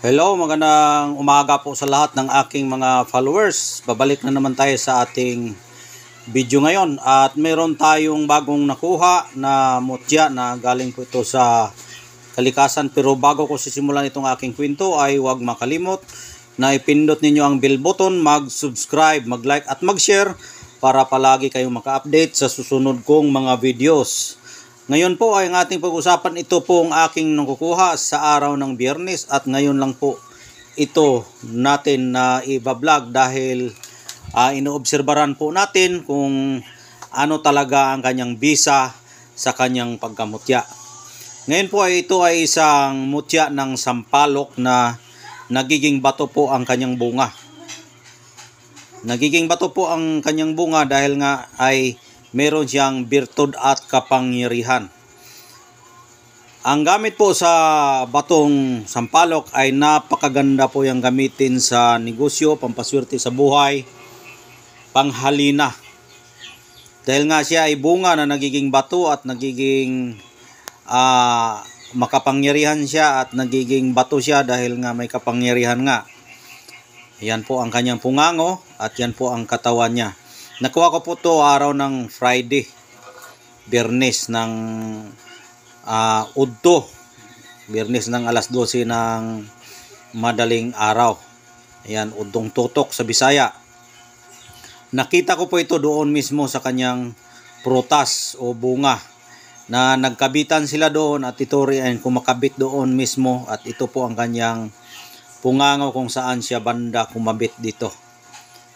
Hello, magandang umaga po sa lahat ng aking mga followers. Babalik na naman tayo sa ating video ngayon at meron tayong bagong nakuha na mutya na galing po ito sa kalikasan. Pero bago ko sisimulan itong aking kwento ay huwag makalimot na ipindot ninyo ang bell button, mag-subscribe, mag-like at mag-share para palagi kayong maka-update sa susunod kong mga videos. Ngayon po ay ang ating pag-usapan, ito po ang aking nakukuha sa araw ng Biyernes at ngayon lang po ito natin na i-vlog dahil inoobserbaran po natin kung ano talaga ang kanyang bisa sa kanyang pagkamutya. Ngayon po ay ito ay isang mutya ng sampalok na nagiging bato po ang kanyang bunga. Nagiging bato po ang kanyang bunga dahil nga ay meron siyang birtud at kapangyarihan. Ang gamit po sa batong sampalok ay napakaganda po yung gamitin sa negosyo, pampaswerte sa buhay, panghalina. Dahil nga siya ay bunga na nagiging bato at nagiging makapangyarihan siya at nagiging bato siya dahil nga may kapangyarihan nga. Yan po ang kanyang pungango at yan po ang katawan niya. Nakuha ko po to araw ng Friday, Biyernes ng Udto, Biyernes ng alas 12 ng madaling araw. Ayan, Udtong tutok sa Bisaya. Nakita ko po ito doon mismo sa kanyang prutas o bunga na nagkabitan sila doon at ito rin kumakabit doon mismo at ito po ang kanyang pungango kung saan siya banda kumabit dito.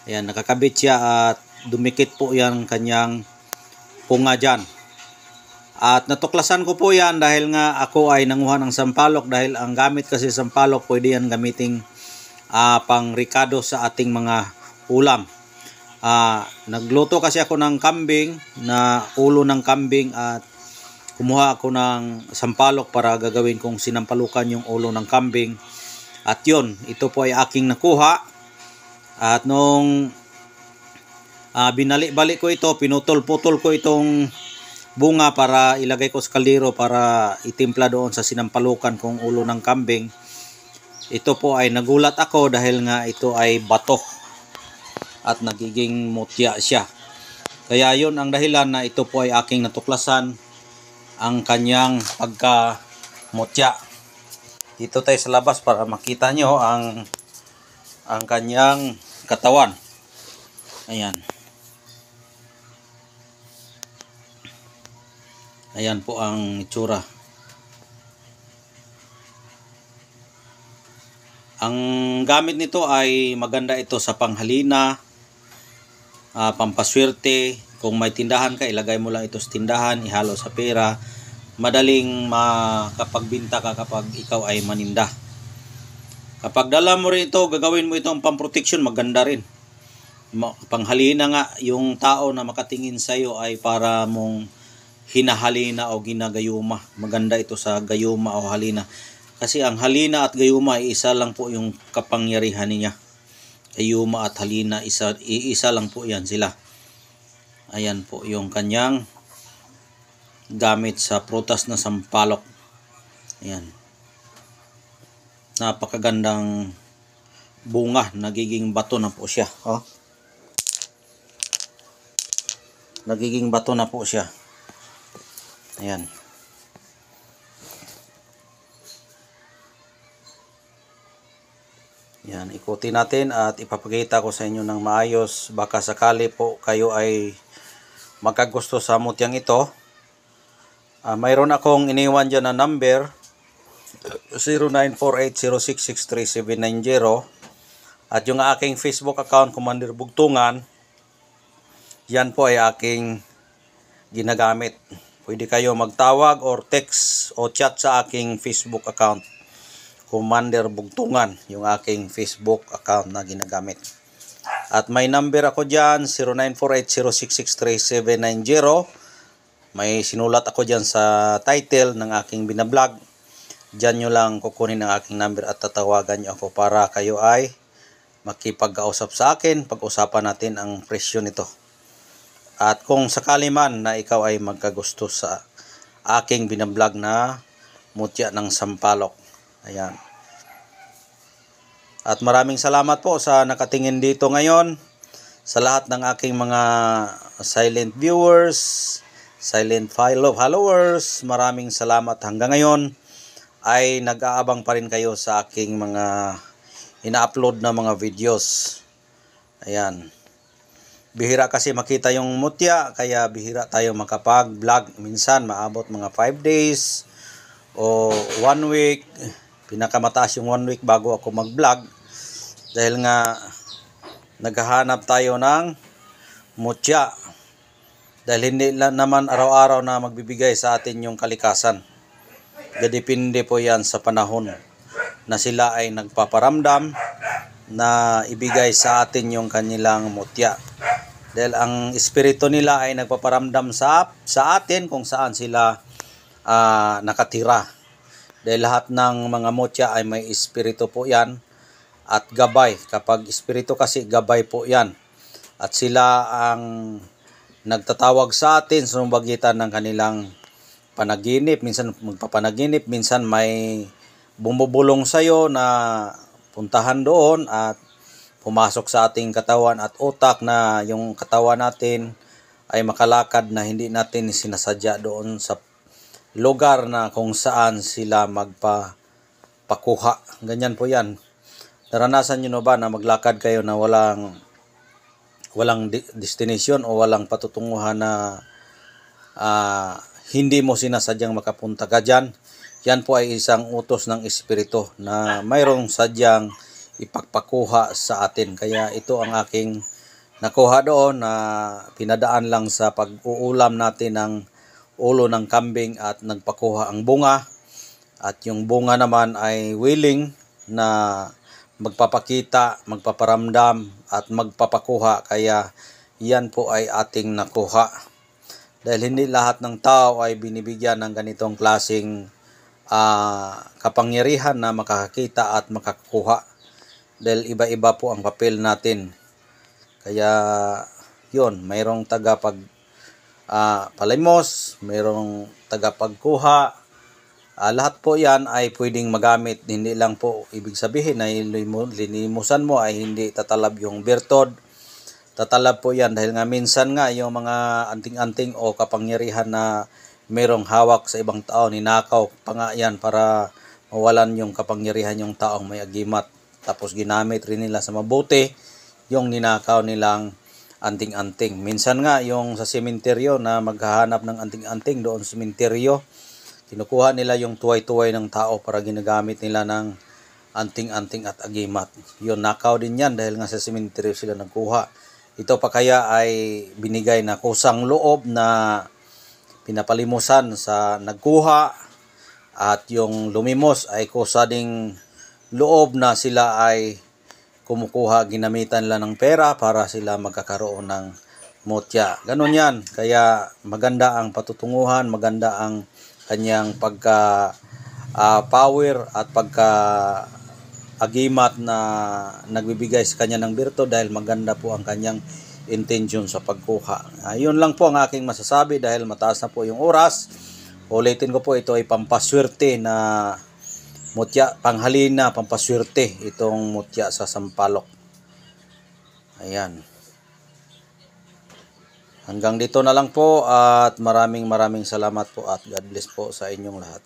Ayan, nakakabit siya at dumikit po yan kanyang punga dyan. At natuklasan ko po yan dahil nga ako ay nanguha ng sampalok dahil ang gamit kasi sampalok pwede yan gamiting pang ricado sa ating mga ulam. Nagluto kasi ako ng kambing, na ulo ng kambing at kumuha ako ng sampalok para gagawin kong sinampalukan yung ulo ng kambing. At yun, ito po ay aking nakuha. At nung binalik-balik ko ito, pinutol-putol ko itong bunga para ilagay ko sa kaldero para itimpla doon sa sinampalukan kong ulo ng kambing. Ito po ay nagulat ako dahil nga ito ay bato at nagiging mutya siya. Kaya yun ang dahilan na ito po ay aking natuklasan ang kanyang pagkamutya. Dito tayo sa labas para makita nyo ang kanyang katawan. Ayan. Ayan po ang itsura. Ang gamit nito ay maganda ito sa panghalina, pampaswerte. Kung may tindahan ka, ilagay mo lang ito sa tindahan, ihalo sa pera. Madaling makapagbinta ka kapag ikaw ay maninda. Kapag dala mo rin ito, gagawin mo itong pamproteksyon, maganda rin. Panghalina nga, yung tao na makatingin sa iyo ay para mong hinahalina o ginagayuma. Maganda ito sa gayuma o halina. Kasi ang halina at gayuma ay isa lang po yung kapangyarihan niya. Gayuma at halina, isa lang po yan sila. Ayan po yung kanyang gamit sa prutas na sampalok. Ayan. Napakagandang bunga, nagiging bato na po siya. Oh. Nagiging bato na po siya. Ayan. Yan, ikutin natin at ipapakita ko sa inyo ng maayos. Baka sakali po kayo ay magkagusto sa mutyang ito. Mayroon akong iniwan dyan na number 0948066370 at yung aking Facebook account, Commander Bugtungan. Yan po ay aking ginagamit. Pwede kayo magtawag or text o chat sa aking Facebook account, Commander Bugtungan, yung aking Facebook account na ginagamit. At may number ako dyan, 0948066370. May sinulat ako dyan sa title ng aking binablog. Dyan nyo lang kukunin ang aking number at tatawagan nyo ako para kayo ay makipag-kausap sa akin. Pag-usapan natin ang presyo nito. At kung sakali man na ikaw ay magkagusto sa aking binablog na mutya ng sampalok. Ayan. At maraming salamat po sa nakatingin dito ngayon, sa lahat ng aking mga silent viewers, silent followers. Maraming salamat. Hanggang ngayon ay nag-aabang pa rin kayo sa aking mga ina-upload na mga videos. Ayan. Bihira kasi makita yung mutya, kaya bihira tayo makapag-vlog. Minsan maabot mga 5 days o 1 week. Pinakamataas yung 1 week bago ako mag-vlog. Dahil nga naghahanap tayo ng mutya. Dahil hindi naman araw-araw na magbibigay sa atin yung kalikasan. Depende po yan sa panahon na sila ay nagpaparamdam na ibigay sa atin yung kanilang mutya. Dahil ang espiritu nila ay nagpaparamdam sa atin kung saan sila nakatira. Dahil lahat ng mga mutya ay may espiritu po yan at gabay. Kapag espiritu kasi gabay po yan. At sila ang nagtatawag sa atin sa magitan ng kanilang panaginip. Minsan magpapanaginip, minsan may bumubulong sa'yo na puntahan doon at pumasok sa ating katawan at utak na yung katawan natin ay makalakad na hindi natin sinasadya doon sa lugar na kung saan sila magpakuha. Ganyan po yan. Naranasan nyo na ba na maglakad kayo na walang destination o walang patutunguhan na hindi mo sinasadyang makapunta ka dyan? Yan po ay isang utos ng espiritu na mayroong sadyang ipagpakuha sa atin. Kaya ito ang aking nakuha doon na pinadaan lang sa pag-uulam natin ng ulo ng kambing at nagpakuha ang bunga. At yung bunga naman ay willing na magpapakita, magpaparamdam at magpapakuha. Kaya yan po ay ating nakuha. Dahil hindi lahat ng tao ay binibigyan ng ganitong klaseng kapangyarihan na makakakita at makakuha. Dahil iba-iba po ang papel natin. Kaya yun, mayroong palimos, mayroong tagapagkuha. Lahat po yan ay pwedeng magamit. Hindi lang po ibig sabihin na linimusan mo ay hindi tatalab yung birtod. Tatalab po yan dahil nga minsan nga yung mga anting-anting o kapangyarihan na mayroong hawak sa ibang tao, ninakaw pa nga yan para mawalan yung kapangyarihan yung taong may agimat. Tapos ginamit rin nila sa mabuti yung ninakaw nilang anting-anting. Minsan nga yung sa sementeryo na maghahanap ng anting-anting doon sa sementeryo, kinukuha nila yung tuway-tuway ng tao para ginagamit nila ng anting-anting at agimat. Yun, nakaw din yan dahil nga sa sementeryo sila nagkuha. Ito pa kaya ay binigay na kusang loob na pinapalimusan sa nagkuha at yung lumimos ay kusa ding loob na sila ay kumukuha, ginamitan lang ng pera para sila magkakaroon ng mutya. Ganon yan. Kaya maganda ang patutunguhan, maganda ang kanyang power at agimat na nagbibigay sa kanya ng birto dahil maganda po ang kanyang intention sa pagkuha. Yun lang po ang aking masasabi dahil mataas na po yung oras. Ulitin ko po, ito ay pampaswerte na mutya, panghalina, pampaswerte itong mutya sa sampalok. Ayan. Hanggang dito na lang po at maraming salamat po at God bless po sa inyong lahat.